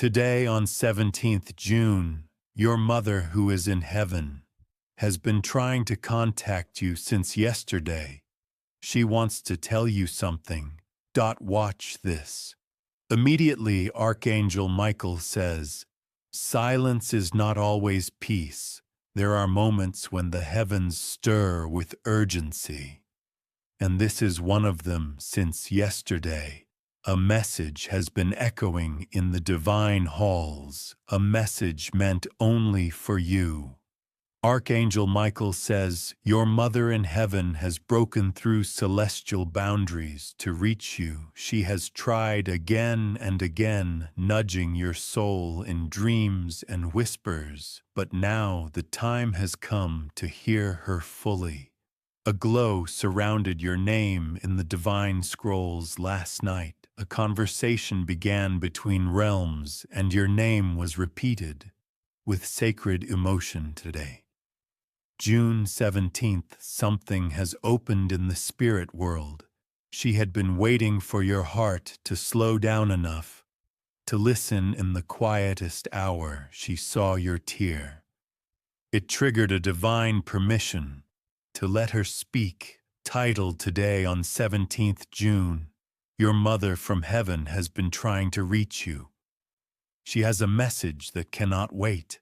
Today on 17th June, your mother who is in heaven has been trying to contact you since yesterday. She wants to tell you something. Watch this. Immediately, Archangel Michael says, "Silence is not always peace. There are moments when the heavens stir with urgency. And this is one of them since yesterday. A message has been echoing in the divine halls, a message meant only for you." Archangel Michael says, your mother in heaven has broken through celestial boundaries to reach you. She has tried again and again, nudging your soul in dreams and whispers, but now the time has come to hear her fully. A glow surrounded your name in the divine scrolls last night. A conversation began between realms, and your name was repeated with sacred emotion today. June 17th, something has opened in the spirit world. She had been waiting for your heart to slow down enough to listen. In the quietest hour, she saw your tear. It triggered a divine permission to let her speak. Titled today on 17th June, your mother from heaven has been trying to reach you. She has a message that cannot wait.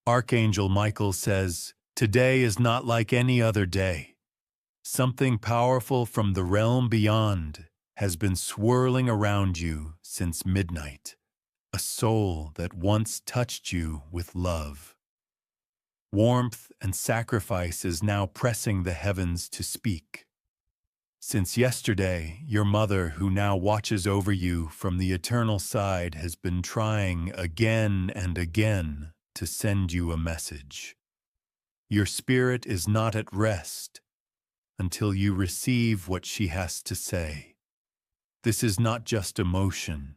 Archangel Michael says, today is not like any other day. Something powerful from the realm beyond has been swirling around you since midnight. A soul that once touched you with love. Warmth and sacrifice is now pressing the heavens to speak. Since yesterday, your mother, who now watches over you from the eternal side, has been trying again and again to send you a message. Your spirit is not at rest until you receive what she has to say. This is not just emotion.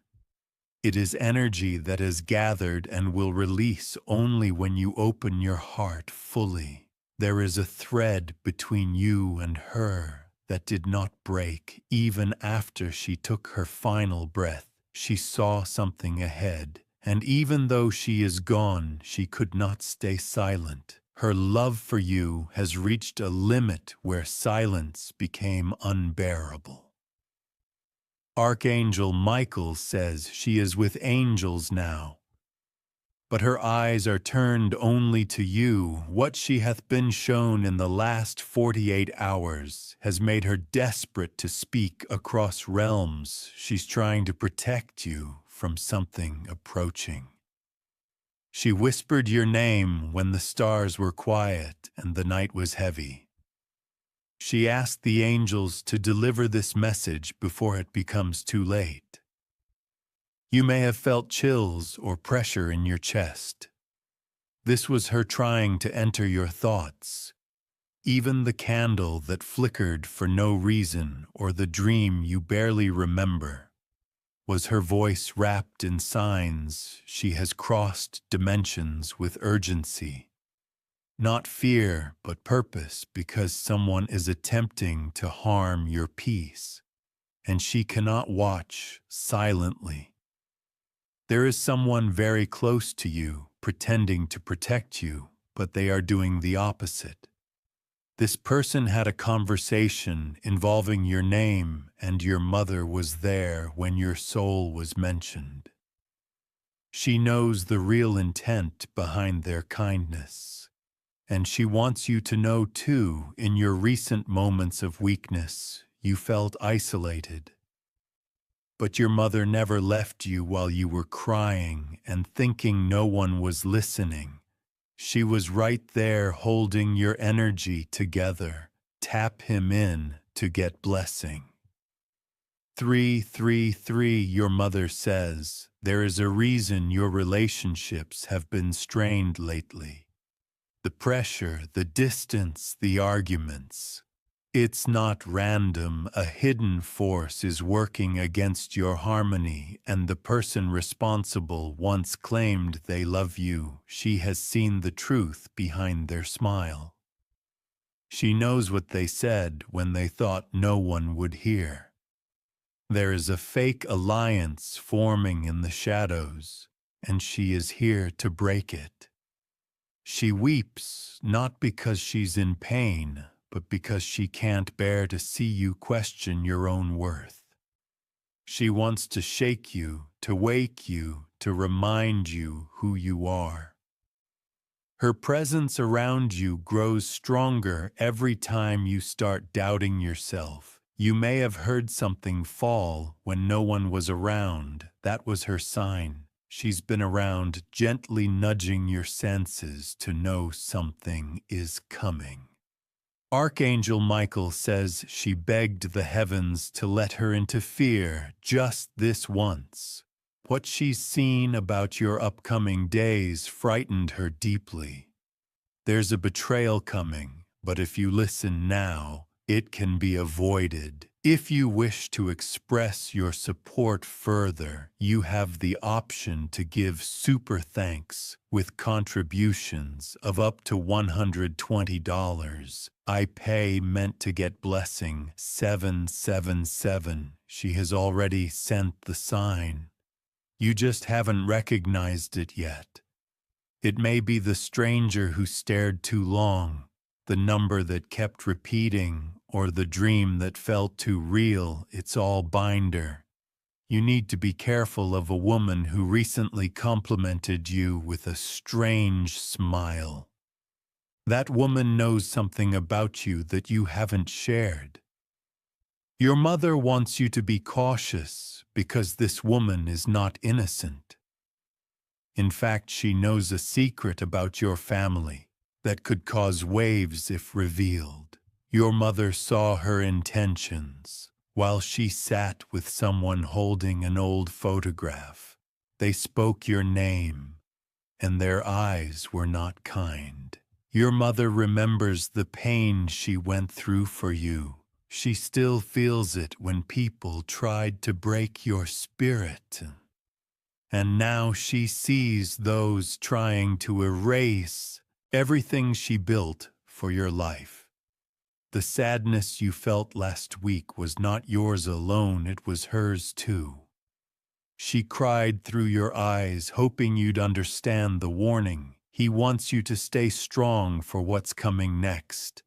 It is energy that is gathered and will release only when you open your heart fully. There is a thread between you and her that did not break. Even after she took her final breath, she saw something ahead. And even though she is gone, she could not stay silent. Her love for you has reached a limit where silence became unbearable. Archangel Michael says she is with angels now, but her eyes are turned only to you. What she hath been shown in the last 48 hours has made her desperate to speak across realms. She's trying to protect you from something approaching. She whispered your name when the stars were quiet and the night was heavy. She asked the angels to deliver this message before it becomes too late. You may have felt chills or pressure in your chest. This was her trying to enter your thoughts. Even the candle that flickered for no reason, or the dream you barely remember, was her voice wrapped in signs. She has crossed dimensions with urgency. Not fear, but purpose, because someone is attempting to harm your peace, and she cannot watch silently. There is someone very close to you, pretending to protect you, but they are doing the opposite. This person had a conversation involving your name, and your mother was there when your soul was mentioned. She knows the real intent behind their kindness, and she wants you to know too. In your recent moments of weakness, you felt isolated. But your mother never left you while you were crying and thinking no one was listening. She was right there holding your energy together. Tap him in to get blessing. 333, your mother says, there is a reason your relationships have been strained lately. The pressure, the distance, the arguments. It's not random. A hidden force is working against your harmony, and the person responsible once claimed they love you. She has seen the truth behind their smile. She knows what they said when they thought no one would hear. There is a fake alliance forming in the shadows, and she is here to break it. She weeps not because she's in pain, but because she can't bear to see you question your own worth. She wants to shake you, to wake you, to remind you who you are. Her presence around you grows stronger every time you start doubting yourself. You may have heard something fall when no one was around. That was her sign. She's been around, gently nudging your senses to know something is coming. Archangel Michael says she begged the heavens to let her interfere just this once. What she's seen about your upcoming days frightened her deeply. There's a betrayal coming, but if you listen now, it can be avoided. If you wish to express your support further, you have the option to give super thanks with contributions of up to $120. I pay meant to get blessing 777. She has already sent the sign. You just haven't recognized it yet. It may be the stranger who stared too long, the number that kept repeating, or the dream that felt too real. It's all binder. You need to be careful of a woman who recently complimented you with a strange smile. That woman knows something about you that you haven't shared. Your mother wants you to be cautious because this woman is not innocent. In fact, she knows a secret about your family that could cause waves if revealed. Your mother saw her intentions while she sat with someone holding an old photograph. They spoke your name, and their eyes were not kind. Your mother remembers the pain she went through for you. She still feels it when people tried to break your spirit. And now she sees those trying to erase everything she built for your life. The sadness you felt last week was not yours alone, it was hers too. She cried through your eyes, hoping you'd understand the warning. He wants you to stay strong for what's coming next.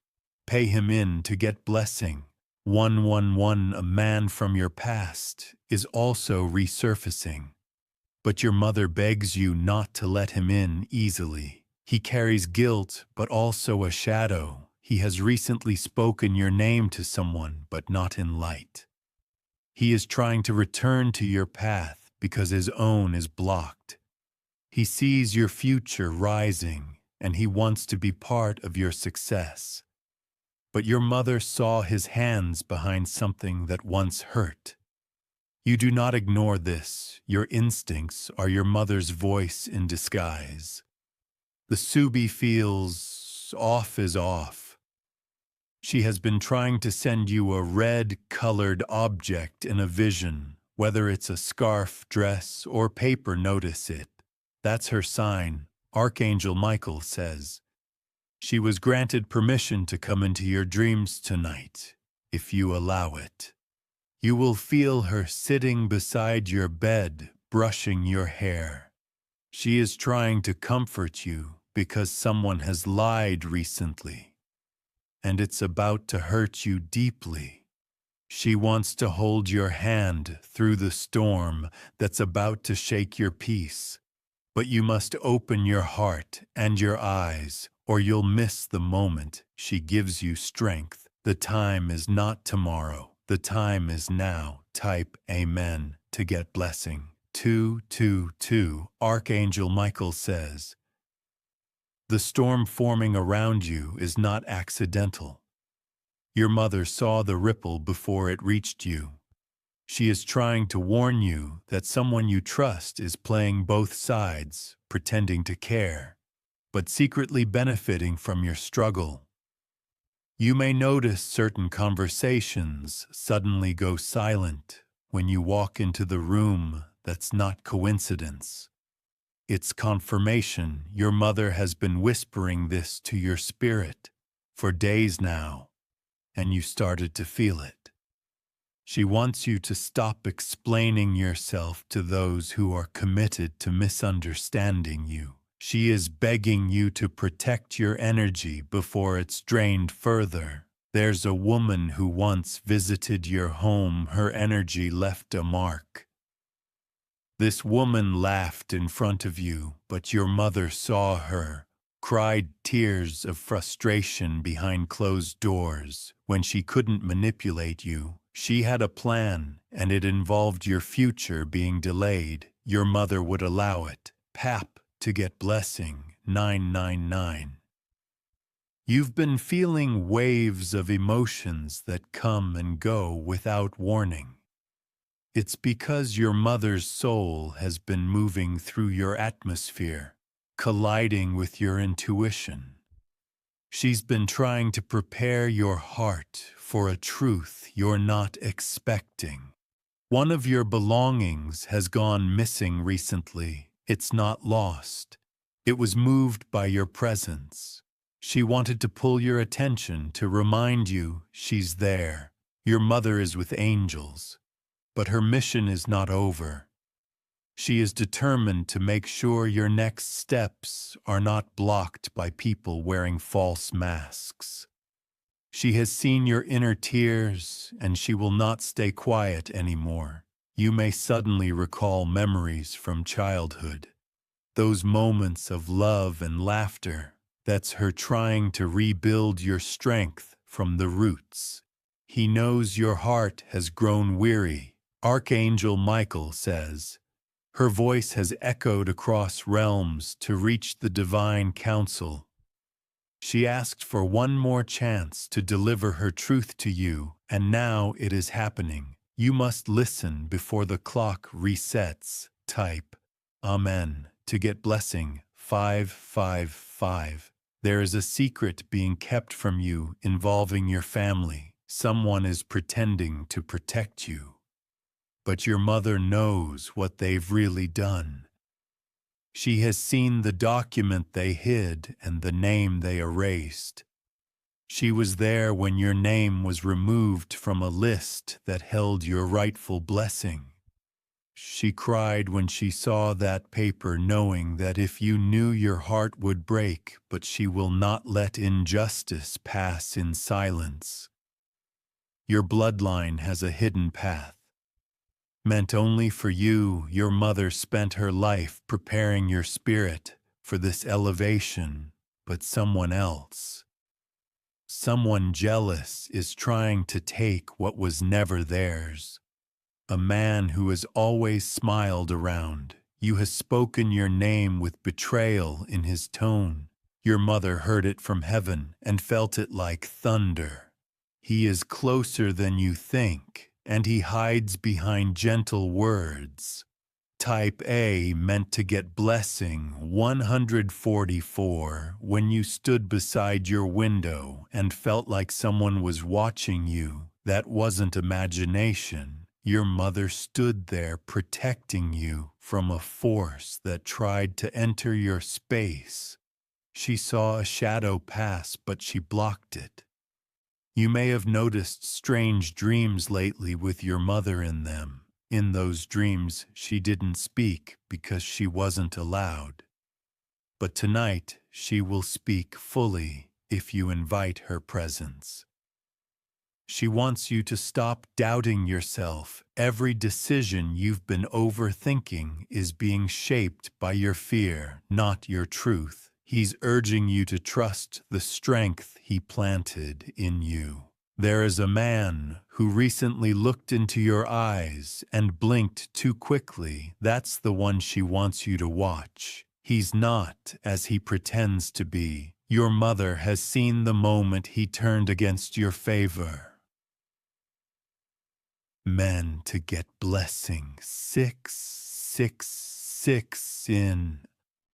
Pay him in to get blessing. 111, a man from your past, is also resurfacing. But your mother begs you not to let him in easily. He carries guilt, but also a shadow. He has recently spoken your name to someone, but not in light. He is trying to return to your path because his own is blocked. He sees your future rising, and he wants to be part of your success. But your mother saw his hands behind something that once hurt. You do not ignore this. Your instincts are your mother's voice in disguise. The Subi feels off is off. She has been trying to send you a red-colored object in a vision, whether it's a scarf, dress, or paper. Notice it. That's her sign, Archangel Michael says. She was granted permission to come into your dreams tonight, if you allow it. You will feel her sitting beside your bed, brushing your hair. She is trying to comfort you because someone has lied recently, and it's about to hurt you deeply. She wants to hold your hand through the storm that's about to shake your peace, but you must open your heart and your eyes, or you'll miss the moment she gives you strength. The time is not tomorrow. The time is now. Type Amen to get blessing. 222. Archangel Michael says, the storm forming around you is not accidental. Your mother saw the ripple before it reached you. She is trying to warn you that someone you trust is playing both sides, pretending to care, but secretly benefiting from your struggle. You may notice certain conversations suddenly go silent when you walk into the room. That's not coincidence. It's confirmation. Your mother has been whispering this to your spirit for days now, and you started to feel it. She wants you to stop explaining yourself to those who are committed to misunderstanding you. She is begging you to protect your energy before it's drained further. There's a woman who once visited your home. Her energy left a mark. This woman laughed in front of you, but your mother saw her, cried tears of frustration behind closed doors. When she couldn't manipulate you, she had a plan, and it involved your future being delayed. Your mother would allow it. Pap to get blessing 999. You've been feeling waves of emotions that come and go without warning. It's because your mother's soul has been moving through your atmosphere, colliding with your intuition. She's been trying to prepare your heart for a truth you're not expecting. One of your belongings has gone missing recently. It's not lost. It was moved by your presence. She wanted to pull your attention to remind you she's there. Your mother is with angels. But her mission is not over. She is determined to make sure your next steps are not blocked by people wearing false masks. She has seen your inner tears, and she will not stay quiet anymore. You may suddenly recall memories from childhood, those moments of love and laughter. That's her trying to rebuild your strength from the roots. He knows your heart has grown weary. Archangel Michael says, her voice has echoed across realms to reach the divine council. She asked for one more chance to deliver her truth to you, and now it is happening. You must listen before the clock resets. Type Amen to get blessing 555. There is a secret being kept from you involving your family. Someone is pretending to protect you. But your mother knows what they've really done. She has seen the document they hid and the name they erased. She was there when your name was removed from a list that held your rightful blessing. She cried when she saw that paper, knowing that if you knew, your heart would break, but she will not let injustice pass in silence. Your bloodline has a hidden path. Meant only for you. Your mother spent her life preparing your spirit for this elevation, but someone else, someone jealous, is trying to take what was never theirs. A man who has always smiled around you has spoken your name with betrayal in his tone. Your mother heard it from heaven and felt it like thunder. He is closer than you think, and he hides behind gentle words. Type A meant to get blessing 144. When you stood beside your window and felt like someone was watching you, that wasn't imagination. Your mother stood there protecting you from a force that tried to enter your space. She saw a shadow pass, but she blocked it. You may have noticed strange dreams lately with your mother in them. In those dreams, she didn't speak because she wasn't allowed. But tonight, she will speak fully if you invite her presence. She wants you to stop doubting yourself. Every decision you've been overthinking is being shaped by your fear, not your truth. He's urging you to trust the strength he planted in you. There is a man who recently looked into your eyes and blinked too quickly. That's the one she wants you to watch. He's not as he pretends to be. Your mother has seen the moment he turned against your favor. Men to get blessing 666 in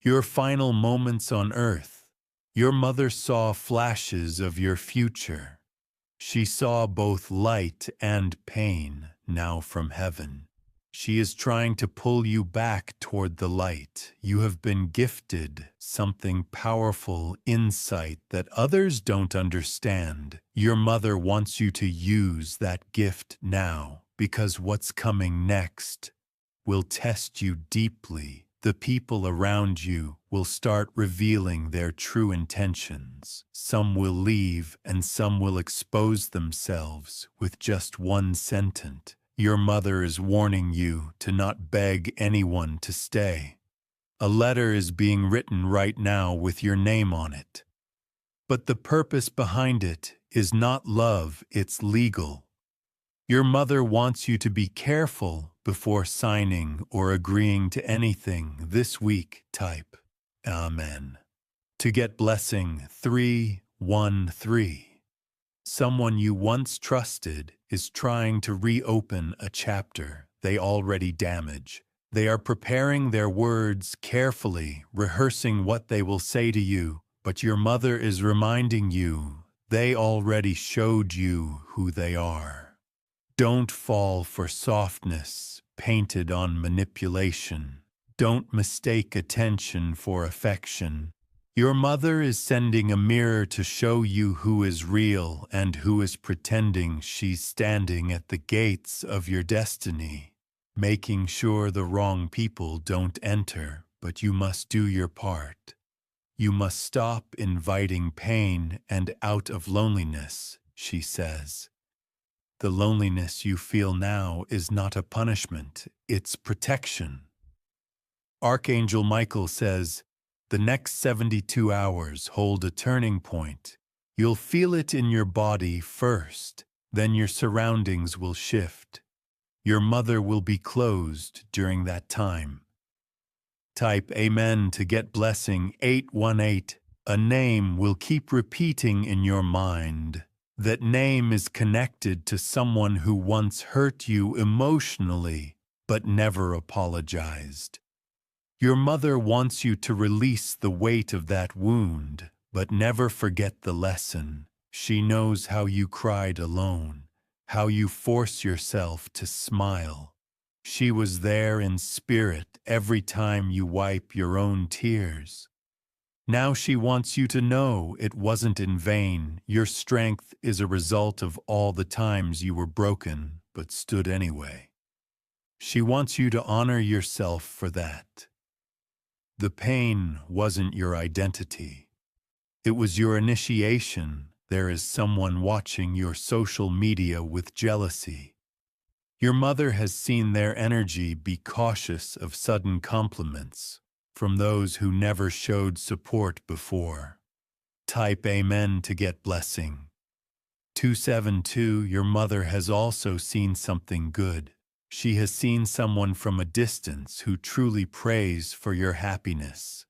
your final moments on earth. Your mother saw flashes of your future. She saw both light and pain now from heaven. She is trying to pull you back toward the light. You have been gifted something powerful, insight that others don't understand. Your mother wants you to use that gift now. because what's coming next will test you deeply. The people around you will start revealing their true intentions. Some will leave and some will expose themselves with just one sentence. Your mother is warning you to not beg anyone to stay. A letter is being written right now with your name on it. But the purpose behind it is not love, it's legal. Your mother wants you to be careful before signing or agreeing to anything this week. Type Amen. To get blessing 313. Someone you once trusted is trying to reopen a chapter they already damaged. They are preparing their words carefully, rehearsing what they will say to you, but your mother is reminding you they already showed you who they are. Don't fall for softness painted on manipulation. Don't mistake attention for affection. Your mother is sending a mirror to show you who is real and who is pretending. She's standing at the gates of your destiny, making sure the wrong people don't enter, but you must do your part. You must stop inviting pain and out of loneliness, she says. The loneliness you feel now is not a punishment, it's protection. Archangel Michael says, the next 72 hours hold a turning point. You'll feel it in your body first, then your surroundings will shift. Your mother will be closed during that time. Type Amen to get blessing 818. A name will keep repeating in your mind. That name is connected to someone who once hurt you emotionally, but never apologized. Your mother wants you to release the weight of that wound, but never forget the lesson. She knows how you cried alone, how you force yourself to smile. She was there in spirit every time you wipe your own tears. Now she wants you to know it wasn't in vain. Your strength is a result of all the times you were broken, but stood anyway. She wants you to honor yourself for that. The pain wasn't your identity. It was your initiation. There is someone watching your social media with jealousy. Your mother has seen their energy. Be cautious of sudden compliments from those who never showed support before. Type Amen to get blessing 272. Your mother has also seen something good. She has seen someone from a distance who truly prays for your happiness.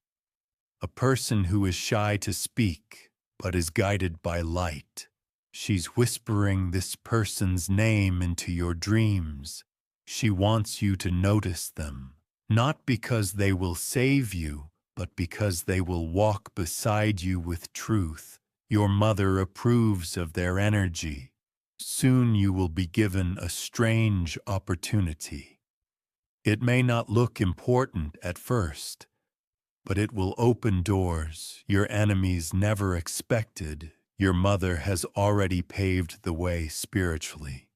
A person who is shy to speak, but is guided by light. She's whispering this person's name into your dreams. She wants you to notice them, not because they will save you, but because they will walk beside you with truth. Your mother approves of their energy. Soon you will be given a strange opportunity. It may not look important at first, but it will open doors your enemies never expected. Your mother has already paved the way spiritually.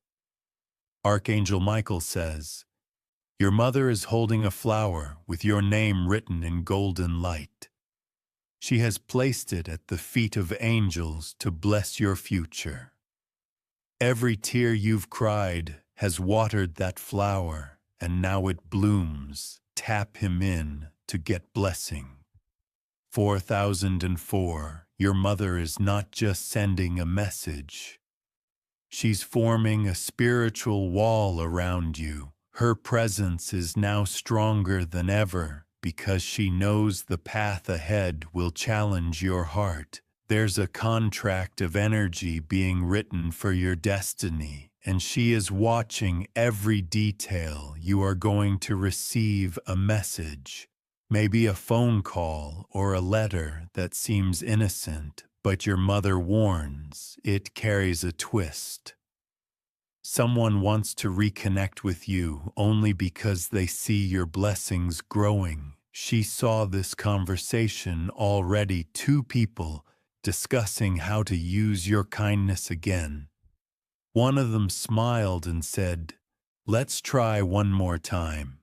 Archangel Michael says, your mother is holding a flower with your name written in golden light. She has placed it at the feet of angels to bless your future. Every tear you've cried has watered that flower, and now it blooms. Tap him in to get blessing. 4004. Your mother is not just sending a message. She's forming a spiritual wall around you. Her presence is now stronger than ever because she knows the path ahead will challenge your heart. There's a contract of energy being written for your destiny, and she is watching every detail. You are going to receive a message, maybe a phone call or a letter that seems innocent, but your mother warns it carries a twist. Someone wants to reconnect with you only because they see your blessings growing. She saw this conversation already. Two people discussing how to use your kindness again. One of them smiled and said, Let's try one more time.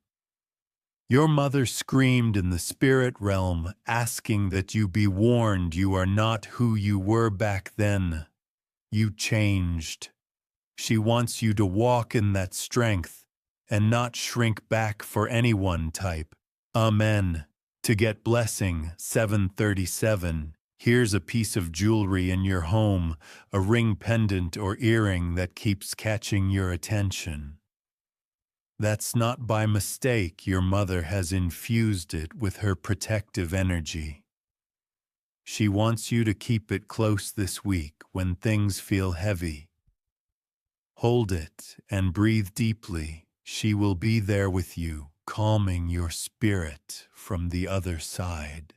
Your mother screamed in the spirit realm, asking that you be warned you are not who you were back then. You changed. She wants you to walk in that strength and not shrink back for anyone. Type Amen. To get blessing. 737. Here's a piece of jewelry in your home, a ring, pendant, or earring that keeps catching your attention. That's not by mistake. Your mother has infused it with her protective energy. She wants you to keep it close this week when things feel heavy. Hold it and breathe deeply. She will be there with you, calming your spirit from the other side.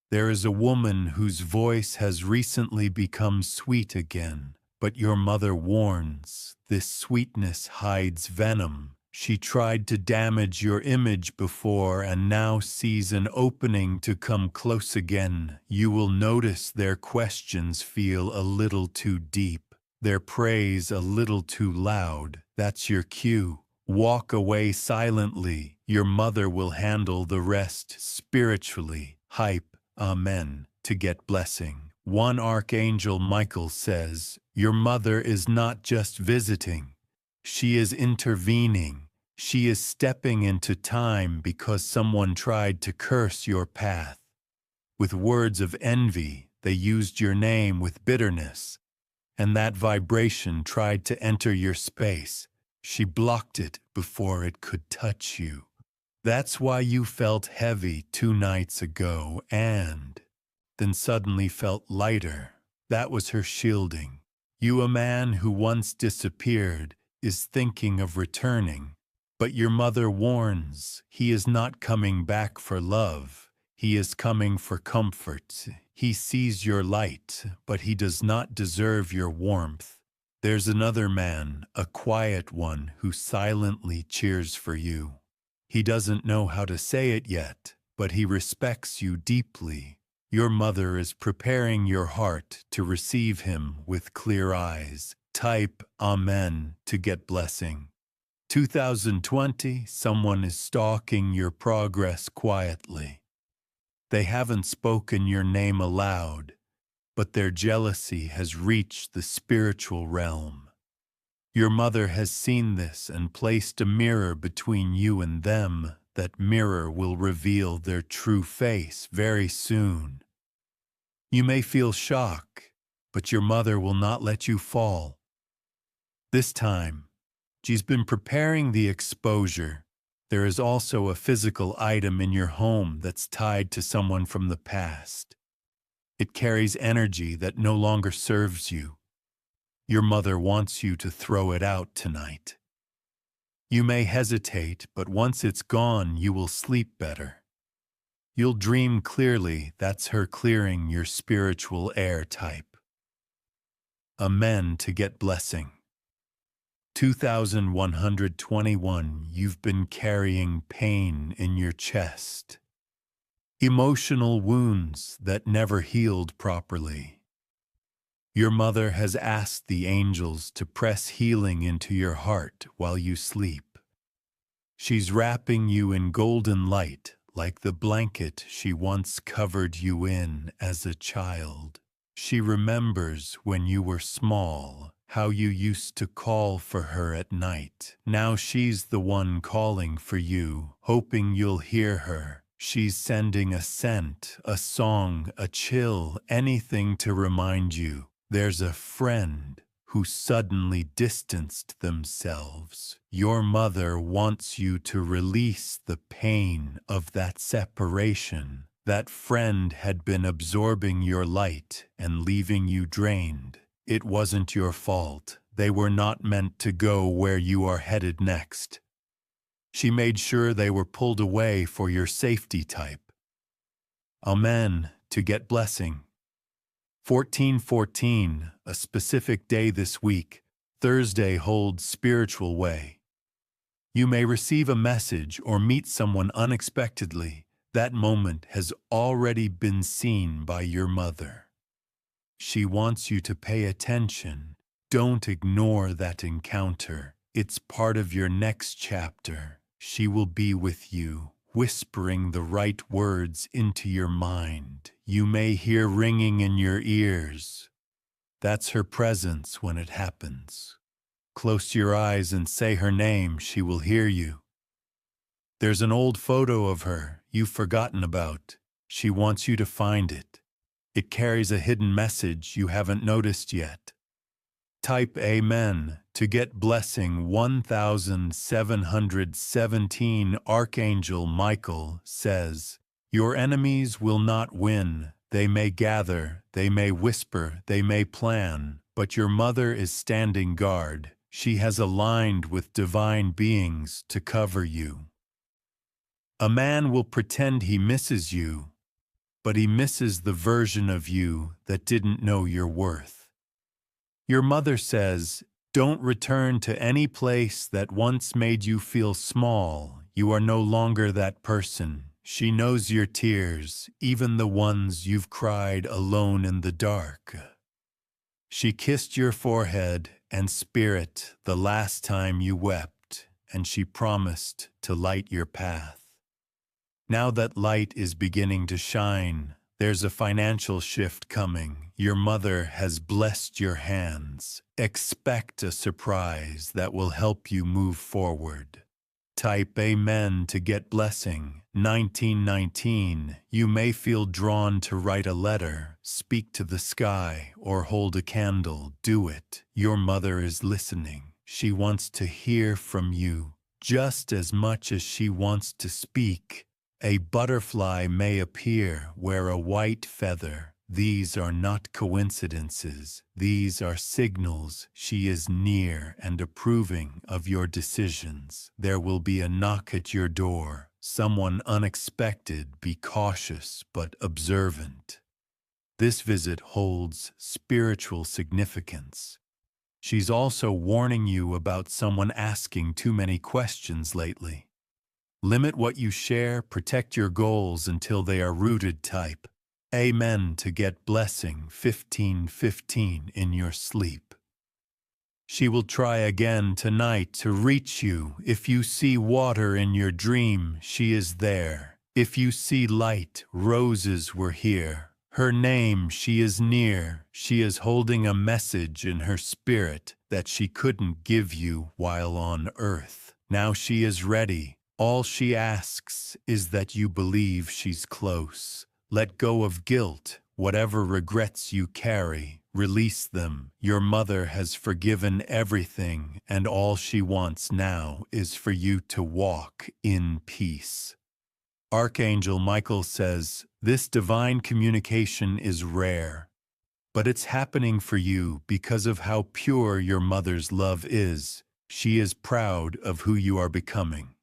There is a woman whose voice has recently become sweet again, but your mother warns, this sweetness hides venom. She tried to damage your image before and now sees an opening to come close again. You will notice their questions feel a little too deep, their praise a little too loud. That's your cue. Walk away silently. Your mother will handle the rest spiritually. Hype. Amen. To get blessing. One Archangel Michael says, your mother is not just visiting. She is intervening. She is stepping into time because someone tried to curse your path. With words of envy, they used your name with bitterness, and that vibration tried to enter your space. She blocked it before it could touch you. That's why you felt heavy 2 nights ago and then suddenly felt lighter. That was her shielding. You, a man who once disappeared, is thinking of returning. But your mother warns, he is not coming back for love. He is coming for comfort. He sees your light, but he does not deserve your warmth. There's another man, a quiet one, who silently cheers for you. He doesn't know how to say it yet, but he respects you deeply. Your mother is preparing your heart to receive him with clear eyes. Type Amen to get blessing. 2020, someone is stalking your progress quietly. They haven't spoken your name aloud, but their jealousy has reached the spiritual realm. Your mother has seen this and placed a mirror between you and them. That mirror will reveal their true face very soon. You may feel shock, but your mother will not let you fall. This time, she's been preparing the exposure. There is also a physical item in your home that's tied to someone from the past. It carries energy that no longer serves you. Your mother wants you to throw it out tonight. You may hesitate, but once it's gone, you will sleep better. You'll dream clearly. That's her clearing your spiritual air. Type Amen to get blessing. 2121. You've been carrying pain in your chest. Emotional wounds that never healed properly. Your mother has asked the angels to press healing into your heart while you sleep. She's wrapping you in golden light like the blanket she once covered you in as a child. She remembers when you were small, how you used to call for her at night. Now she's the one calling for you, hoping you'll hear her. She's sending a scent, a song, a chill, anything to remind you. There's a friend who suddenly distanced themselves. Your mother wants you to release the pain of that separation. That friend had been absorbing your light and leaving you drained. It wasn't your fault. They were not meant to go where you are headed next. She made sure they were pulled away for your safety. Type Amen to get blessing. 1414, a specific day this week. Thursday holds spiritual way. You may receive a message or meet someone unexpectedly. That moment has already been seen by your mother. She wants you to pay attention. Don't ignore that encounter. It's part of your next chapter. She will be with you, whispering the right words into your mind. You may hear ringing in your ears. That's her presence when it happens. Close your eyes and say her name. She will hear you. There's an old photo of her you've forgotten about. She wants you to find it. It carries a hidden message you haven't noticed yet. Type Amen to get blessing 1717. Archangel Michael says, "Your enemies will not win. They may gather, they may whisper, they may plan, but your mother is standing guard. She has aligned with divine beings to cover you." A man will pretend he misses you, but he misses the version of you that didn't know your worth. Your mother says, "Don't return to any place that once made you feel small. You are no longer that person." She knows your tears, even the ones you've cried alone in the dark. She kissed your forehead and spirit the last time you wept, and she promised to light your path. Now that light is beginning to shine, there's a financial shift coming. Your mother has blessed your hands. Expect a surprise that will help you move forward. Type Amen to get blessing 1919. You may feel drawn to write a letter, speak to the sky, or hold a candle. Do it. Your mother is listening. She wants to hear from you just as much as she wants to speak. A butterfly may appear where a white feather. These are not coincidences. These are signals. She is near and approving of your decisions. There will be a knock at your door. Someone unexpected. Be cautious but observant. This visit holds spiritual significance. She's also warning you about someone asking too many questions lately. Limit what you share, protect your goals until they are rooted. Type Amen to get blessing 1515 in your sleep. She will try again tonight to reach you. If you see water in your dream, she is there. If you see light, roses were here. Her name, she is near. She is holding a message in her spirit that she couldn't give you while on earth. Now she is ready. All she asks is that you believe she's close. Let go of guilt. Whatever regrets you carry, release them. Your mother has forgiven everything, and all she wants now is for you to walk in peace. Archangel Michael says, this divine communication is rare, but it's happening for you because of how pure your mother's love is. She is proud of who you are becoming.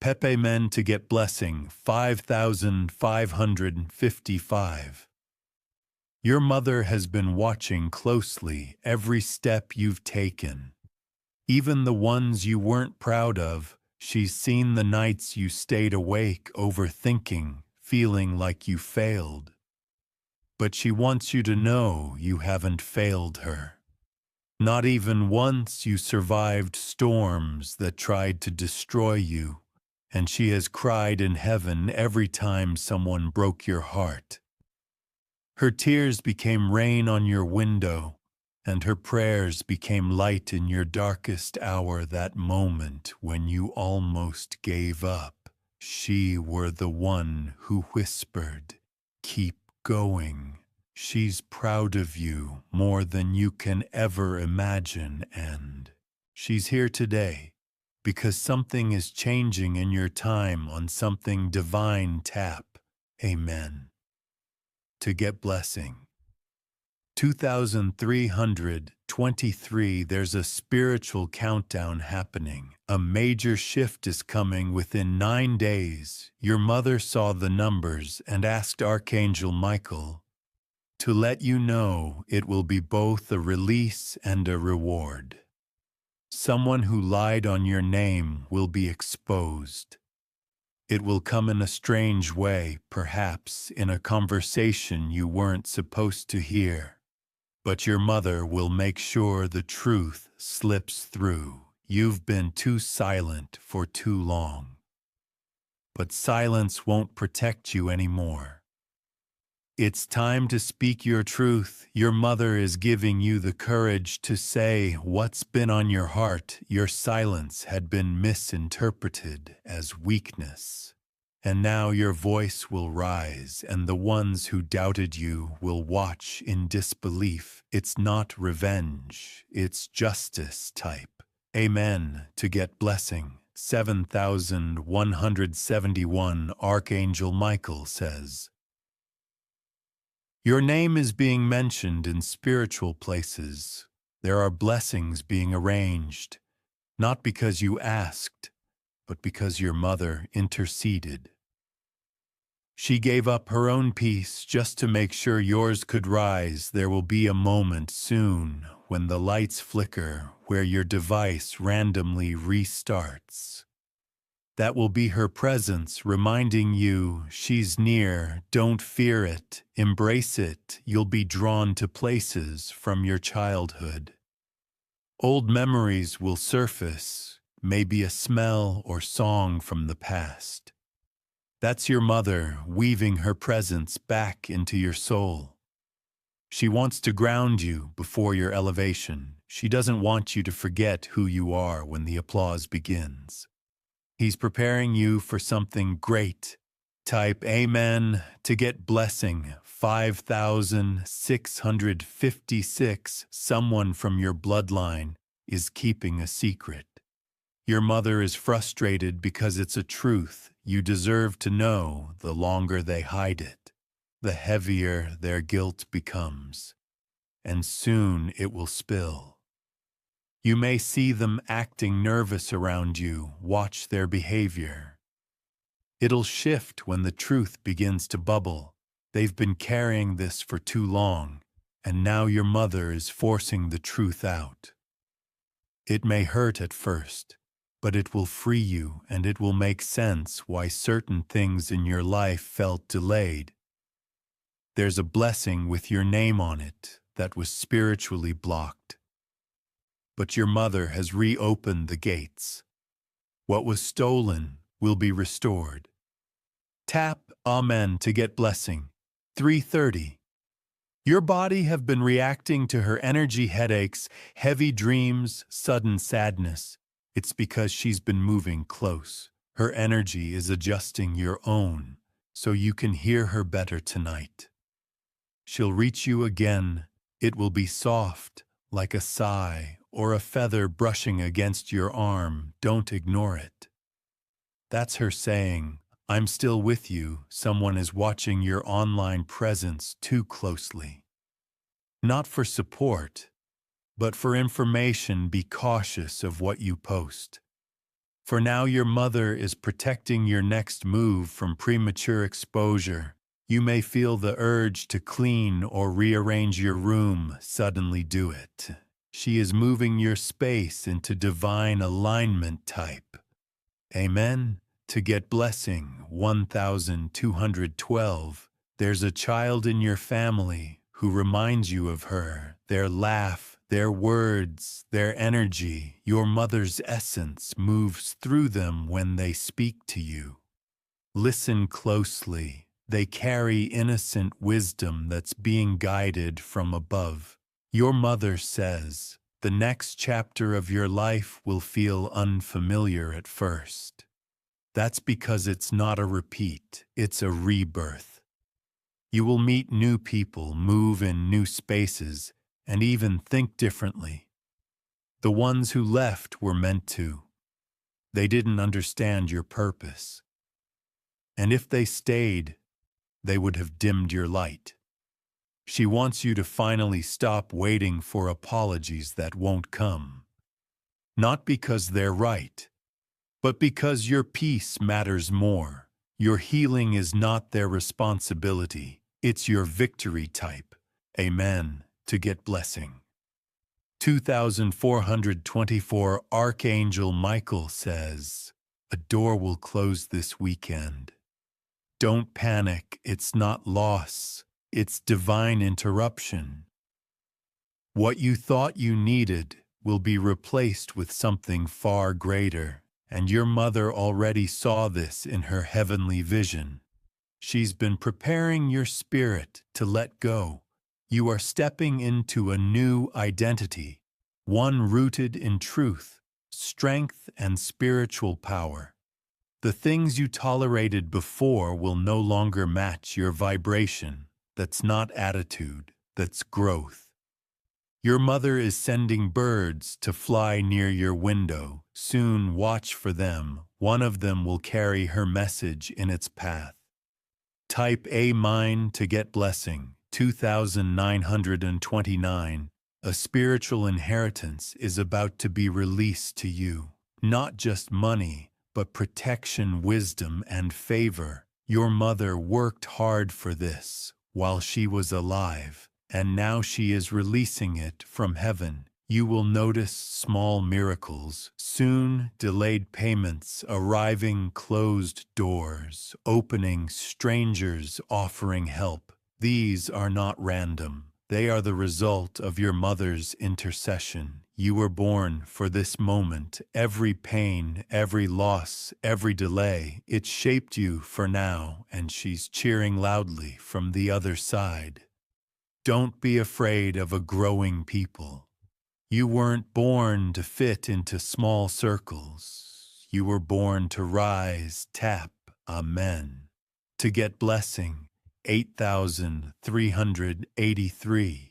Pepe Men to get blessing 5555. Your mother has been watching closely every step you've taken. Even the ones you weren't proud of. She's seen the nights you stayed awake, overthinking, feeling like you failed. But she wants you to know you haven't failed her. Not even once. You survived storms that tried to destroy you. And she has cried in heaven every time someone broke your heart. Her tears became rain on your window, and her prayers became light in your darkest hour. That moment when you almost gave up, she were the one who whispered, "Keep going." She's proud of you more than you can ever imagine, and she's here today. Because something is changing in your time on something divine. Tap Amen to get blessing 2323. There's a spiritual countdown happening. A major shift is coming within 9 days. Your mother saw the numbers and asked Archangel Michael to let you know it will be both a release and a reward. Someone who lied on your name will be exposed. It will come in a strange way, perhaps in a conversation you weren't supposed to hear. But your mother will make sure the truth slips through. you've been too silent for too long. But silence won't protect you anymore. It's time to speak your truth. Your mother is giving you the courage to say what's been on your heart. Your silence had been misinterpreted as weakness. And now your voice will rise, and the ones who doubted you will watch in disbelief. It's not revenge, it's justice type. Amen. To get blessing. 7171 Archangel Michael says, your name is being mentioned in spiritual places. There are blessings being arranged, not because you asked, but because your mother interceded. She gave up her own peace just to make sure yours could rise. There will be a moment soon when the lights flicker, where your device randomly restarts. That will be her presence reminding you she's near. Don't fear it, embrace it. You'll be drawn to places from your childhood. Old memories will surface, maybe a smell or song from the past. That's your mother weaving her presence back into your soul. She wants to ground you before your elevation. She doesn't want you to forget who you are when the applause begins. He's preparing you for something great. Type Amen to get blessing. 5656. Someone from your bloodline is keeping a secret. Your mother is frustrated because it's a truth you deserve to know. The longer they hide it, the heavier their guilt becomes. And soon it will spill. You may see them acting nervous around you. Watch their behavior. It'll shift when the truth begins to bubble. They've been carrying this for too long, and now your mother is forcing the truth out. It may hurt at first, but it will free you, and it will make sense why certain things in your life felt delayed. There's a blessing with your name on it that was spiritually blocked. But your mother has reopened the gates. What was stolen will be restored. Tap Amen to get blessing. 3:30. Your body have been reacting to her energy, headaches, heavy dreams, sudden sadness. It's because she's been moving close. Her energy is adjusting your own, so you can hear her better tonight. She'll reach you again. It will be soft, like a sigh or a feather brushing against your arm. Don't ignore it. That's her saying, I'm still with you. Someone is watching your online presence too closely. Not for support, but for information. Be cautious of what you post. For now, your mother is protecting your next move from premature exposure. You may feel the urge to clean or rearrange your room. Suddenly do it. She is moving your space into divine alignment type. Amen. To get blessing. 1212. There's a child in your family who reminds you of her. Their laugh, their words, their energy. Your mother's essence moves through them when they speak to you. Listen closely. They carry innocent wisdom that's being guided from above. Your mother says, the next chapter of your life will feel unfamiliar at first. That's because it's not a repeat, it's a rebirth. You will meet new people, move in new spaces, and even think differently. The ones who left were meant to. They didn't understand your purpose. And if they stayed, they would have dimmed your light. She wants you to finally stop waiting for apologies that won't come. Not because they're right, but because your peace matters more. Your healing is not their responsibility. It's your victory type. Amen. To get blessing. 2424 Archangel Michael says, a door will close this weekend. Don't panic. It's not loss. It's divine interruption. What you thought you needed will be replaced with something far greater, and your mother already saw this in her heavenly vision. She's been preparing your spirit to let go. You are stepping into a new identity, one rooted in truth, strength, and spiritual power. The things you tolerated before will no longer match your vibration. That's not attitude, that's growth. Your mother is sending birds to fly near your window. Soon watch for them. One of them will carry her message in its path. Type A mine to get blessing. 2929. A spiritual inheritance is about to be released to you. Not just money, but protection, wisdom, and favor. Your mother worked hard for this while she was alive, and now she is releasing it from heaven. You will notice small miracles, soon delayed payments, arriving closed doors, opening, strangers offering help. These are not random. They are the result of your mother's intercession. You were born for this moment. Every pain, every loss, every delay, it shaped you for now, and she's cheering loudly from the other side. Don't be afraid of a growing people. You weren't born to fit into small circles. You were born to rise, tap, amen. To get blessing, 8383.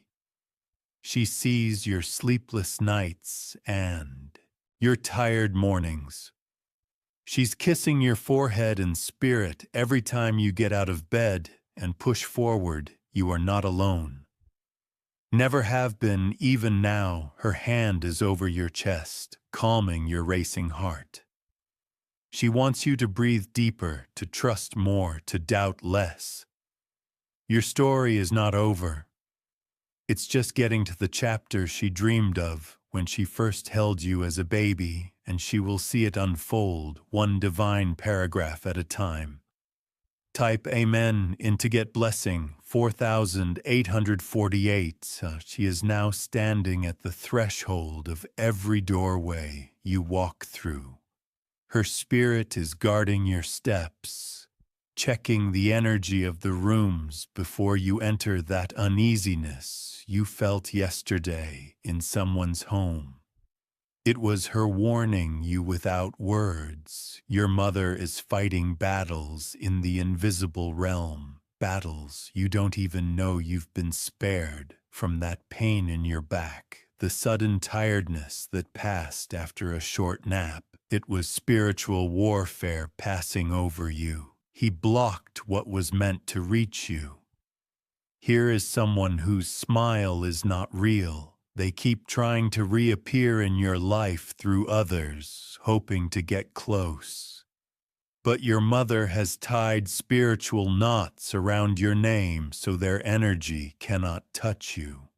She sees your sleepless nights and your tired mornings. She's kissing your forehead in spirit every time you get out of bed and push forward. You are not alone. Never have been, even now, her hand is over your chest, calming your racing heart. She wants you to breathe deeper, to trust more, to doubt less. Your story is not over. It's just getting to the chapter she dreamed of when she first held you as a baby, and she will see it unfold, one divine paragraph at a time. Type Amen in to get blessing. 4848. She is now standing at the threshold of every doorway you walk through. Her spirit is guarding your steps, checking the energy of the rooms before you enter that uneasiness you felt yesterday in someone's home. It was her warning you without words. Your mother is fighting battles in the invisible realm, battles you don't even know you've been spared from. That pain in your back, the sudden tiredness that passed after a short nap. It was spiritual warfare passing over you. He blocked what was meant to reach you. Here is someone whose smile is not real. They keep trying to reappear in your life through others, hoping to get close. But your mother has tied spiritual knots around your name so their energy cannot touch you.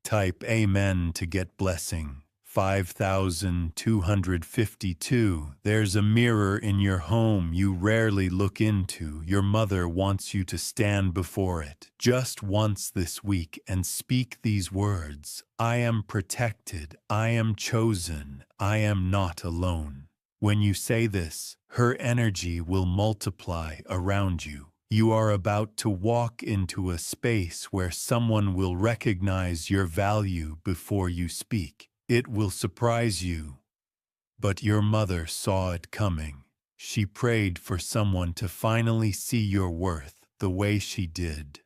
Type Amen to get blessing. 5252. There's a mirror in your home you rarely look into. Your mother wants you to stand before it just once this week and speak these words: I am protected, I am chosen, I am not alone. When you say this, her energy will multiply around you. You are about to walk into a space where someone will recognize your value before you speak. It will surprise you. But your mother saw it coming. She prayed for someone to finally see your worth the way she did.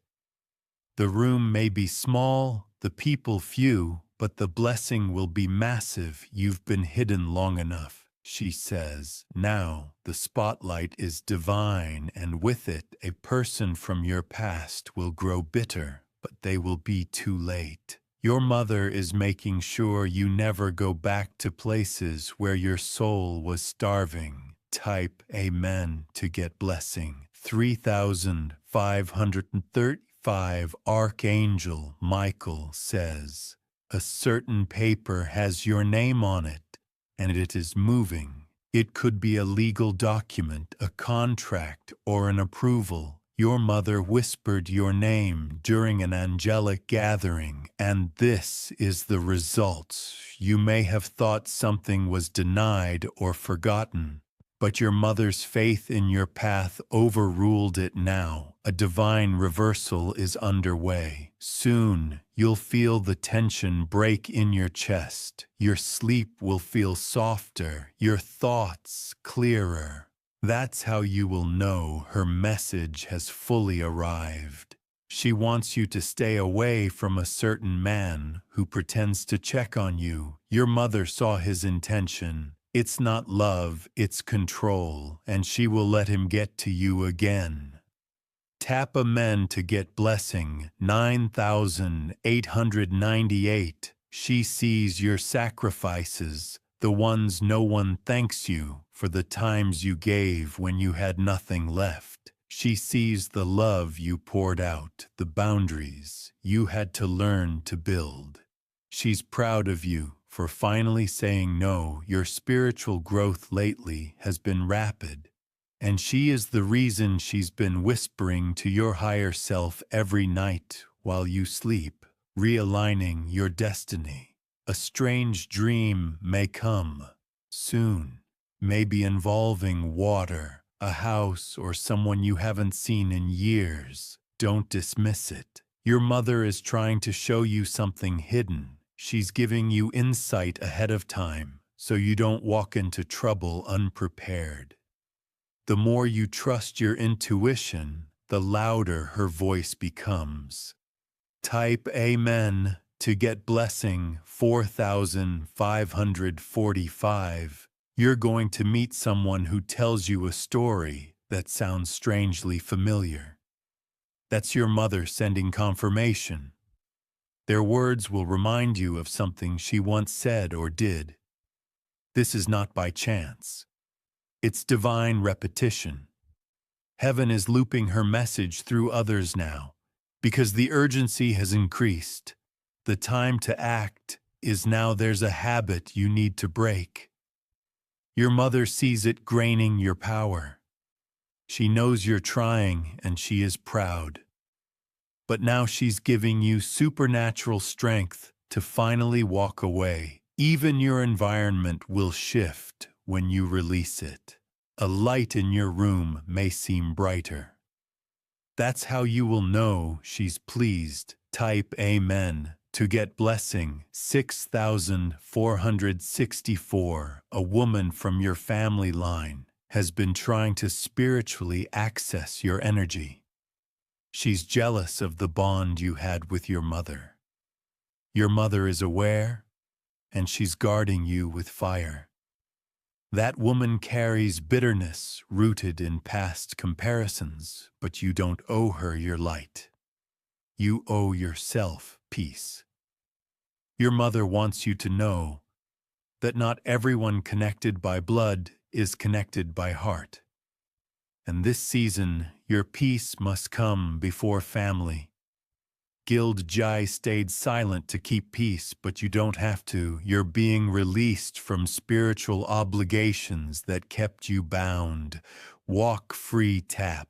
The room may be small, the people few, but the blessing will be massive. You've been hidden long enough, she says. Now the spotlight is divine, and with it a person from your past will grow bitter, but they will be too late. Your mother is making sure you never go back to places where your soul was starving. Type Amen to get blessing. 3535. Archangel Michael says, a certain paper has your name on it, and it is moving. It could be a legal document, a contract, or an approval. Your mother whispered your name during an angelic gathering, and this is the result. You may have thought something was denied or forgotten, but your mother's faith in your path overruled it now. A divine reversal is underway. Soon, you'll feel the tension break in your chest. Your sleep will feel softer, your thoughts clearer. That's how you will know her message has fully arrived. She wants you to stay away from a certain man who pretends to check on you. Your mother saw his intention. It's not love, it's control, and she will let him get to you again. Tap Amen to get blessing. 9898. She sees your sacrifices, the ones no one thanks you for, the times you gave when you had nothing left. She sees the love you poured out, the boundaries you had to learn to build. She's proud of you for finally saying no. Your spiritual growth lately has been rapid, and she is the reason she's been whispering to your higher self every night while you sleep, realigning your destiny. A strange dream may come soon, maybe involving water, a house, or someone you haven't seen in years. Don't dismiss it. Your mother is trying to show you something hidden. She's giving you insight ahead of time, so you don't walk into trouble unprepared. The more you trust your intuition, the louder her voice becomes. Type Amen to get blessing. 4545. You're going to meet someone who tells you a story that sounds strangely familiar. That's your mother sending confirmation. Their words will remind you of something she once said or did. This is not by chance. It's divine repetition. Heaven is looping her message through others now, because the urgency has increased. The time to act is now. There's a habit you need to break. Your mother sees it graining your power. She knows you're trying, and she is proud. But now she's giving you supernatural strength to finally walk away. Even your environment will shift when you release it. A light in your room may seem brighter. That's how you will know she's pleased. Type Amen to get blessing. 6464. A woman from your family line has been trying to spiritually access your energy. She's jealous of the bond you had with your mother. Your mother is aware, and she's guarding you with fire. That woman carries bitterness rooted in past comparisons, but you don't owe her your light. You owe yourself peace. Your mother wants you to know that not everyone connected by blood is connected by heart. And this season, your peace must come before family. Gild Jai stayed silent to keep peace, but you don't have to. You're being released from spiritual obligations that kept you bound. Walk free. Tap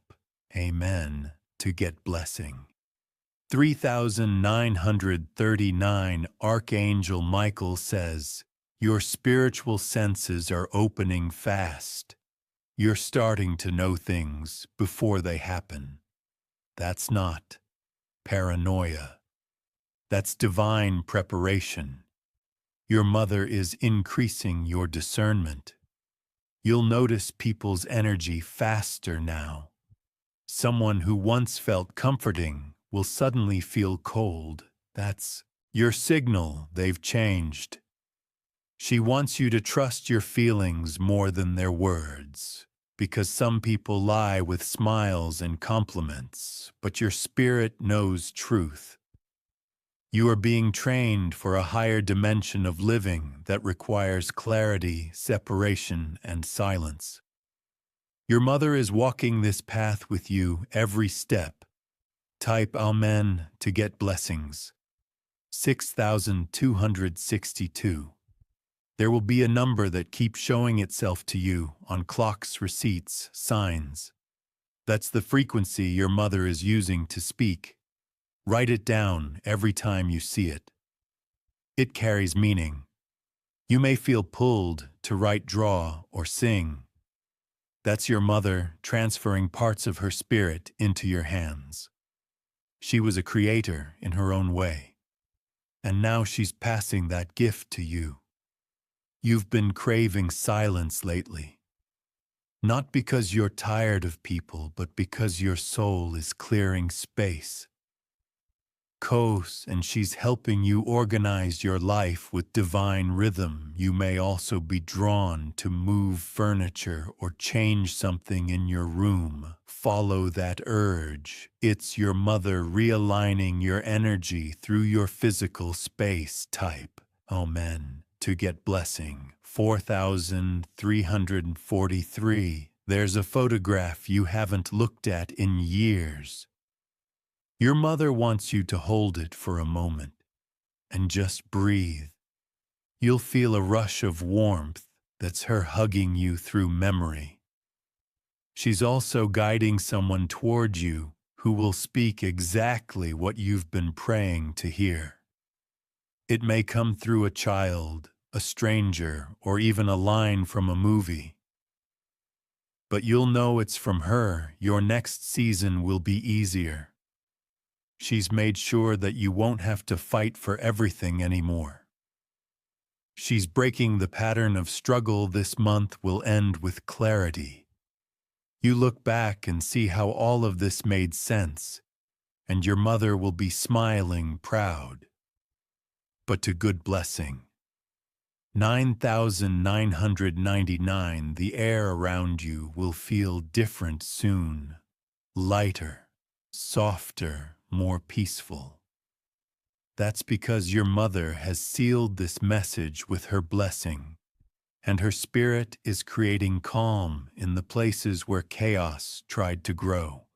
Amen to get blessing. 3939. Archangel Michael says, your spiritual senses are opening fast. You're starting to know things before they happen. That's not paranoia. That's divine preparation. Your mother is increasing your discernment. You'll notice people's energy faster now. Someone who once felt comforting will suddenly feel cold. That's your signal they've changed. She wants you to trust your feelings more than their words, because some people lie with smiles and compliments, but your spirit knows truth. You are being trained for a higher dimension of living that requires clarity, separation, and silence. Your mother is walking this path with you every step. Type Amen to get blessings. 6262. There will be a number that keeps showing itself to you on clocks, receipts, signs. That's the frequency your mother is using to speak. Write it down every time you see it. It carries meaning. You may feel pulled to write, draw, or sing. That's your mother transferring parts of her spirit into your hands. She was a creator in her own way, and now she's passing that gift to you. You've been craving silence lately, not because you're tired of people, but because your soul is clearing space. And she's helping you organize your life with divine rhythm. You may also be drawn to move furniture or change something in your room. Follow that urge. It's your mother realigning your energy through your physical space. Type Amen to get blessing. 4343. There's a photograph you haven't looked at in years. Your mother wants you to hold it for a moment and just breathe. You'll feel a rush of warmth. That's her hugging you through memory. She's also guiding someone toward you who will speak exactly what you've been praying to hear. It may come through a child, a stranger, or even a line from a movie. But you'll know it's from her. Your next season will be easier. She's made sure that you won't have to fight for everything anymore. She's breaking the pattern of struggle. This month will end with clarity. You look back and see how all of this made sense, and your mother will be smiling, proud. But to good blessing. 9999. The air around you will feel different soon. Lighter, softer, more peaceful. That's because your mother has sealed this message with her blessing, and her spirit is creating calm in the places where chaos tried to grow.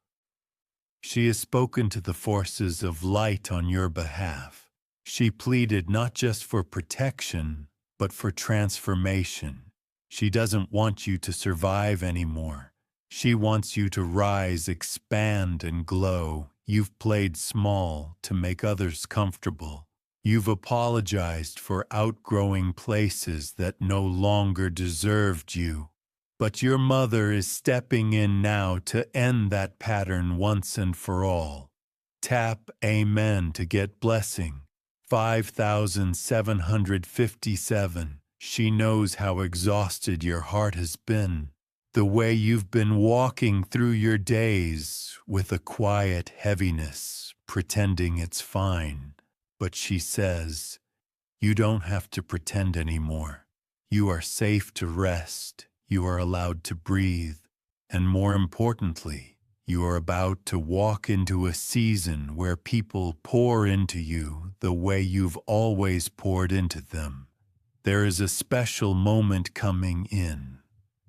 She has spoken to the forces of light on your behalf. She pleaded not just for protection, but for transformation. She doesn't want you to survive anymore. She wants you to rise, expand, and glow. You've played small to make others comfortable. You've apologized for outgrowing places that no longer deserved you. But your mother is stepping in now to end that pattern once and for all. Tap Amen to get blessing. 5757. She knows how exhausted your heart has been. The way you've been walking through your days with a quiet heaviness, pretending it's fine. But she says, you don't have to pretend anymore. You are safe to rest. You are allowed to breathe. And more importantly, you are about to walk into a season where people pour into you the way you've always poured into them. There is a special moment coming in.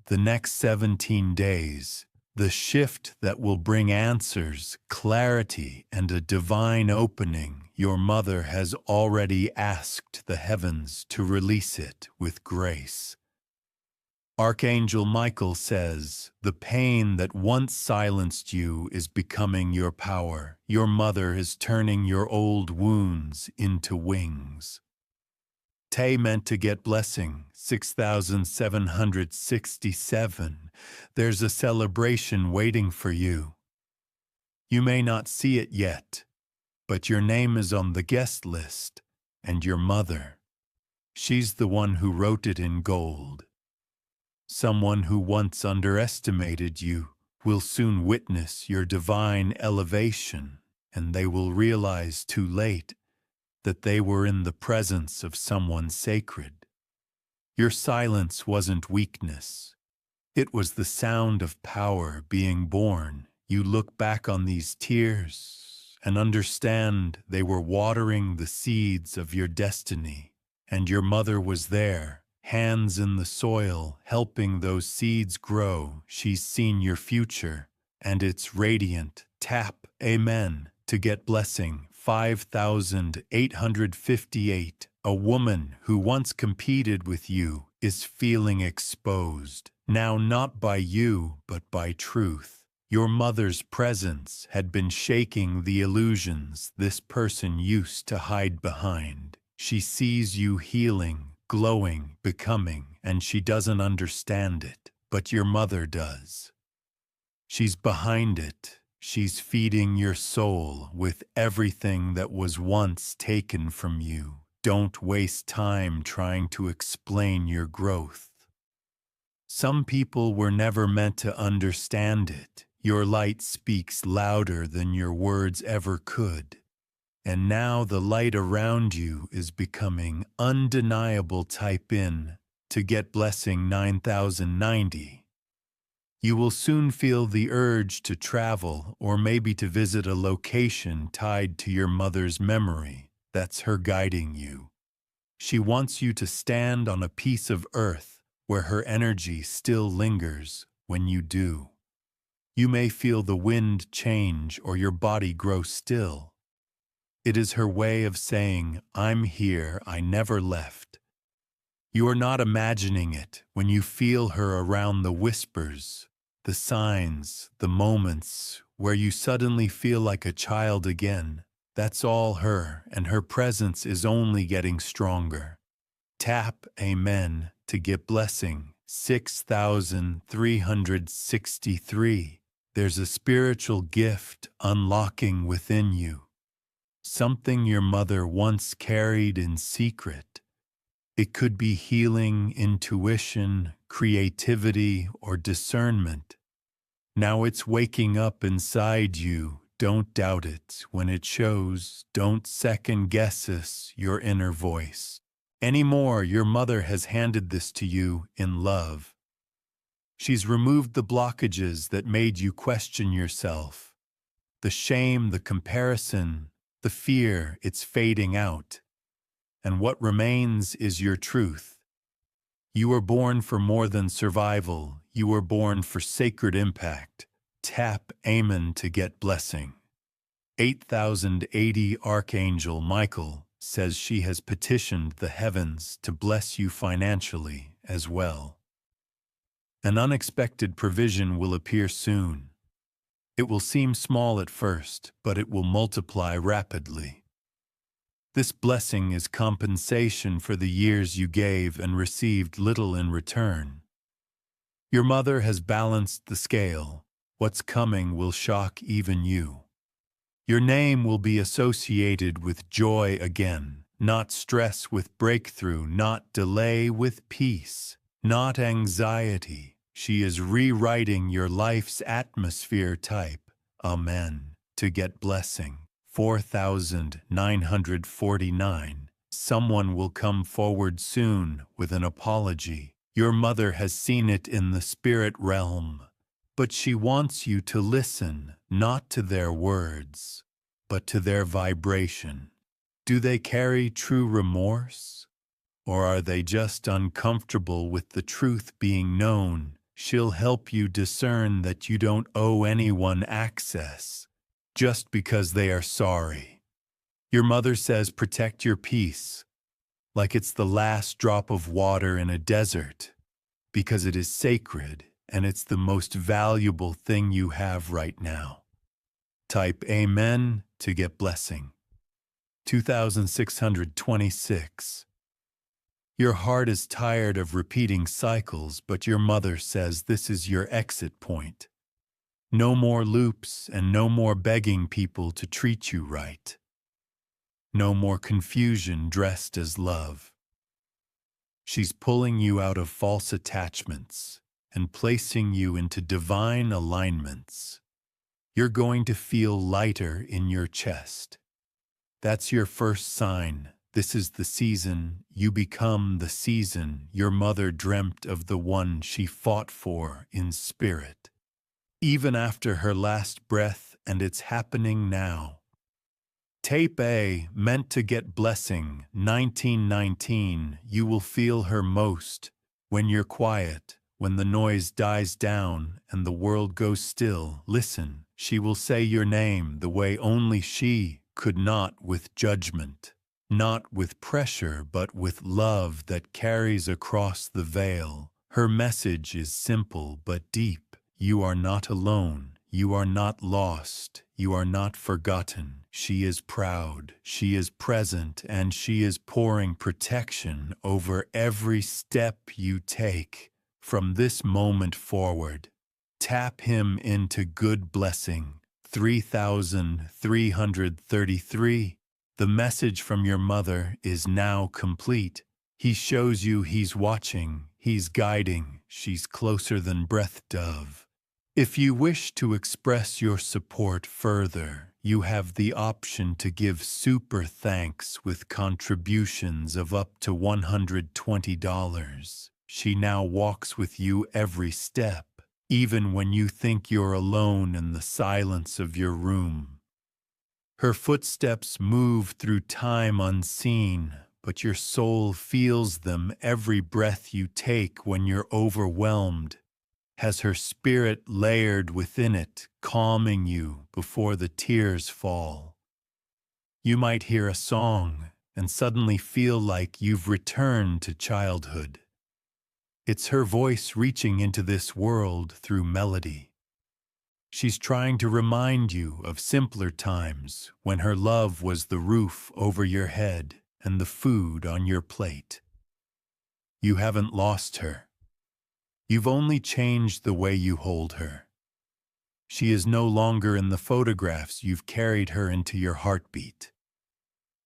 The next 17 days, the shift that will bring answers, clarity, and a divine opening. Your mother has already asked the heavens to release it with grace. Archangel Michael says, the pain that once silenced you is becoming your power. Your mother is turning your old wounds into wings. Tay meant to get blessing. 6767. There's a celebration waiting for you. You may not see it yet, but your name is on the guest list, and your mother. She's the one who wrote it in gold. Someone who once underestimated you will soon witness your divine elevation, and they will realize too late that they were in the presence of someone sacred. Your silence wasn't weakness. It was the sound of power being born. You look back on these tears and understand they were watering the seeds of your destiny, and your mother was there, hands in the soil, helping those seeds grow. She's seen your future, and it's radiant. Tap Amen to get blessing. 5858. A woman who once competed with you is feeling exposed, now not by you, but by truth. Your mother's presence had been shaking the illusions this person used to hide behind. She sees you healing, glowing, becoming, and she doesn't understand it, but your mother does. She's behind it. She's feeding your soul with everything that was once taken from you. Don't waste time trying to explain your growth. Some people were never meant to understand it. Your light speaks louder than your words ever could. And now the light around you is becoming undeniable. Type in to get blessing 9090. You will soon feel the urge to travel or maybe to visit a location tied to your mother's memory. That's her guiding you. She wants you to stand on a piece of earth where her energy still lingers when you do. You may feel the wind change or your body grow still. It is her way of saying, I'm here, I never left. You are not imagining it when you feel her around the whispers, the signs, the moments where you suddenly feel like a child again. That's all her, and her presence is only getting stronger. Tap Amen to get blessing 6363. There's a spiritual gift unlocking within you. Something your mother once carried in secret. It could be healing, intuition, creativity, or discernment. Now it's waking up inside you. Don't doubt it when it shows. Don't second guess your inner voice. Anymore, your mother has handed this to you in love. She's removed the blockages that made you question yourself. The shame, the comparison, the fear, it's fading out. And what remains is your truth. You were born for more than survival. You were born for sacred impact. Tap Amen to get blessing. 8080. Archangel Michael says she has petitioned the heavens to bless you financially as well. An unexpected provision will appear soon. It will seem small at first, but it will multiply rapidly. This blessing is compensation for the years you gave and received little in return. Your mother has balanced the scale. What's coming will shock even you. Your name will be associated with joy again, not stress with breakthrough, not delay with peace, not anxiety. She is rewriting your life's atmosphere. Type Amen to get blessing 4949. Someone will come forward soon with an apology. Your mother has seen it in the spirit realm, but she wants you to listen, not to their words, but to their vibration. Do they carry true remorse? Or are they just uncomfortable with the truth being known? She'll help you discern that you don't owe anyone access just because they are sorry. Your mother says protect your peace, like it's the last drop of water in a desert, because it is sacred and it's the most valuable thing you have right now. Type Amen to get blessing. 2626. Your heart is tired of repeating cycles, but your mother says this is your exit point. No more loops and no more begging people to treat you right. No more confusion dressed as love. She's pulling you out of false attachments and placing you into divine alignments. You're going to feel lighter in your chest. That's your first sign. This is the season. You become the season. Your mother dreamt of the one she fought for in spirit, even after her last breath, and it's happening now. Tape A, meant to get blessing 1919. You will feel her most when you're quiet, when the noise dies down and the world goes still. Listen, she will say your name the way only she could, not with judgment, not with pressure, but with love that carries across the veil. Her message is simple but deep. You are not alone. You are not lost. You are not forgotten. She is proud. She is present, and she is pouring protection over every step you take from this moment forward. Tap him into good blessing. 3333. The message from your mother is now complete. He shows you he's watching, he's guiding, she's closer than breath dove. If you wish to express your support further, you have the option to give super thanks with contributions of up to $120. She now walks with you every step, even when you think you're alone in the silence of your room. Her footsteps move through time unseen, but your soul feels them every breath you take when you're overwhelmed. Has her spirit layered within it, calming you before the tears fall. You might hear a song and suddenly feel like you've returned to childhood. It's her voice reaching into this world through melody. She's trying to remind you of simpler times when her love was the roof over your head and the food on your plate. You haven't lost her. You've only changed the way you hold her. She is no longer in the photographs you've carried her into your heartbeat.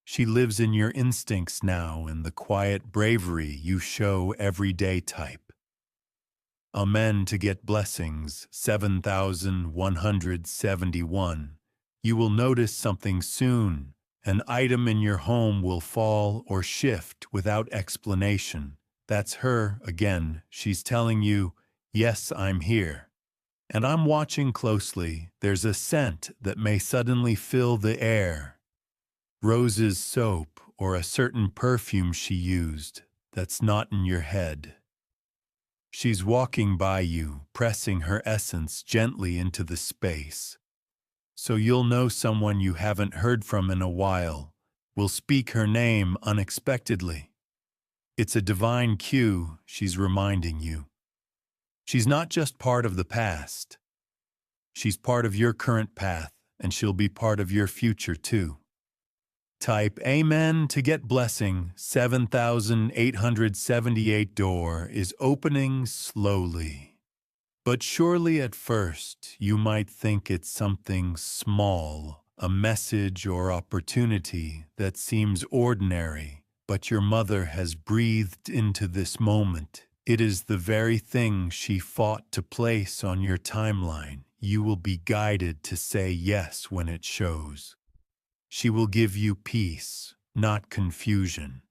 She lives in your instincts now in the quiet bravery you show everyday type. Amen to get blessings, 7,171. You will notice something soon. An item in your home will fall or shift without explanation. That's her again. She's telling you, yes, I'm here. And I'm watching closely. There's a scent that may suddenly fill the air. Rose's soap or a certain perfume she used that's not in your head. She's walking by you, pressing her essence gently into the space. So you'll know someone you haven't heard from in a while will speak her name unexpectedly. It's a divine cue, she's reminding you. She's not just part of the past. She's part of your current path, and she'll be part of your future too. Type Amen to get blessing. 7,878 door is opening slowly. But surely at first you might think it's something small, a message or opportunity that seems ordinary. But your mother has breathed into this moment. It is the very thing she fought to place on your timeline. You will be guided to say yes when it shows. She will give you peace, not confusion.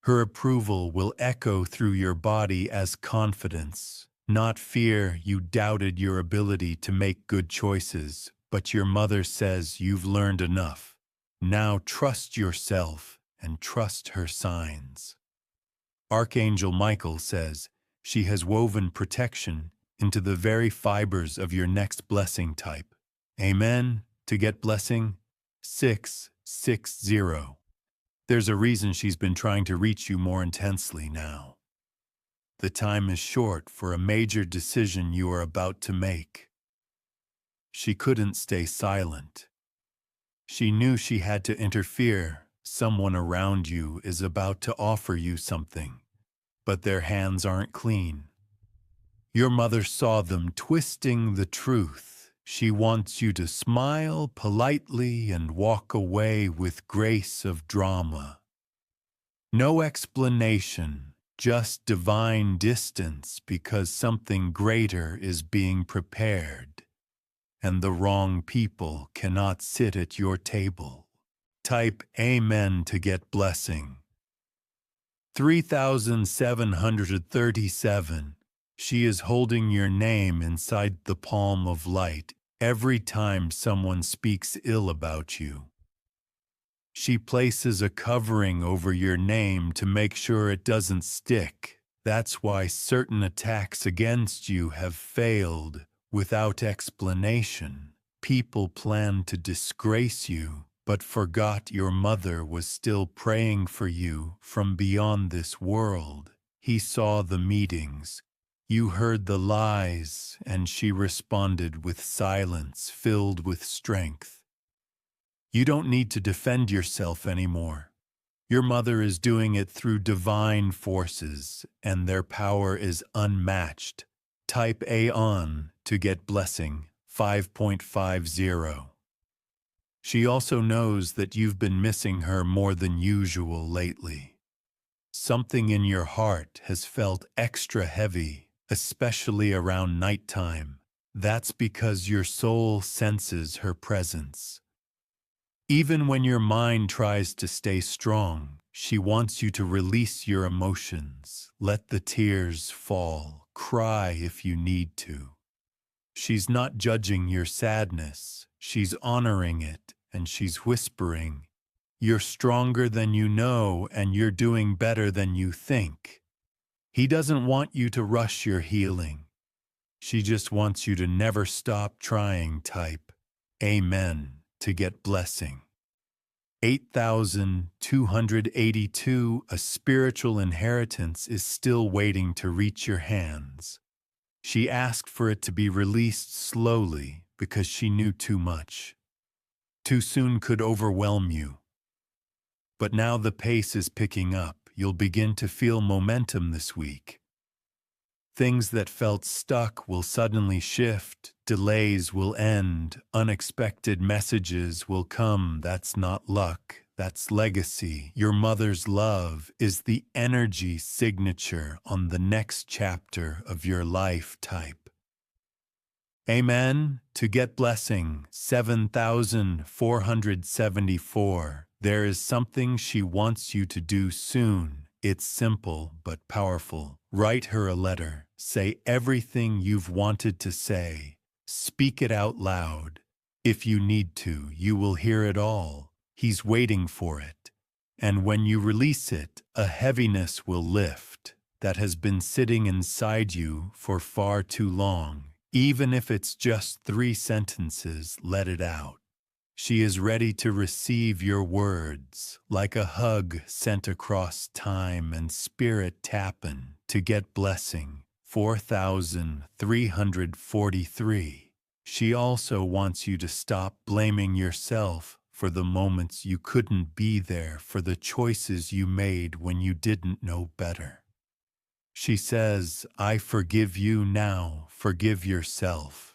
Her approval will echo through your body as confidence, not fear. You doubted your ability to make good choices, but your mother says you've learned enough. Now trust yourself and trust her signs. Archangel Michael says she has woven protection into the very fibers of your next blessing type. Amen to get blessing 660. There's a reason she's been trying to reach you more intensely now. The time is short for a major decision you are about to make. She couldn't stay silent. She knew she had to interfere. Someone around you is about to offer you something, but their hands aren't clean. Your mother saw them twisting the truth. She wants you to smile politely and walk away with grace of drama. No explanation, just divine distance because something greater is being prepared, and the wrong people cannot sit at your table. Type Amen to get blessing. 3,737. She is holding your name inside the palm of light every time someone speaks ill about you. She places a covering over your name to make sure it doesn't stick. That's why certain attacks against you have failed without explanation. People planned to disgrace you, but forgot your mother was still praying for you from beyond this world. He saw the meetings. You heard the lies, and she responded with silence filled with strength. You don't need to defend yourself anymore. Your mother is doing it through divine forces, and their power is unmatched. Type A on to get blessing 5.50. She also knows that you've been missing her more than usual lately. Something in your heart has felt extra heavy, especially around nighttime. That's because your soul senses her presence. Even when your mind tries to stay strong, she wants you to release your emotions. Let the tears fall. Cry if you need to. She's not judging your sadness. She's honoring it, and she's whispering, "You're stronger than you know, and you're doing better than you think." He doesn't want you to rush your healing. She just wants you to never stop trying. Type Amen to get blessing. 8,282. A spiritual inheritance is still waiting to reach your hands. She asked for it to be released slowly because she knew too much. Too soon could overwhelm you. But now the pace is picking up. You'll begin to feel momentum this week. Things that felt stuck will suddenly shift, delays will end, unexpected messages will come. That's not luck, that's legacy. Your mother's love is the energy signature on the next chapter of your life. Type Amen to get blessing 7,474. There is something she wants you to do soon. It's simple but powerful. Write her a letter. Say everything you've wanted to say. Speak it out loud. If you need to, you will hear it all. He's waiting for it. And when you release it, a heaviness will lift that has been sitting inside you for far too long. Even if it's just 3 sentences, let it out. She is ready to receive your words, like a hug sent across time and spirit. Tappin' to get blessing 4,343. She also wants you to stop blaming yourself for the moments you couldn't be there, for the choices you made when you didn't know better. She says, "I forgive you now, forgive yourself."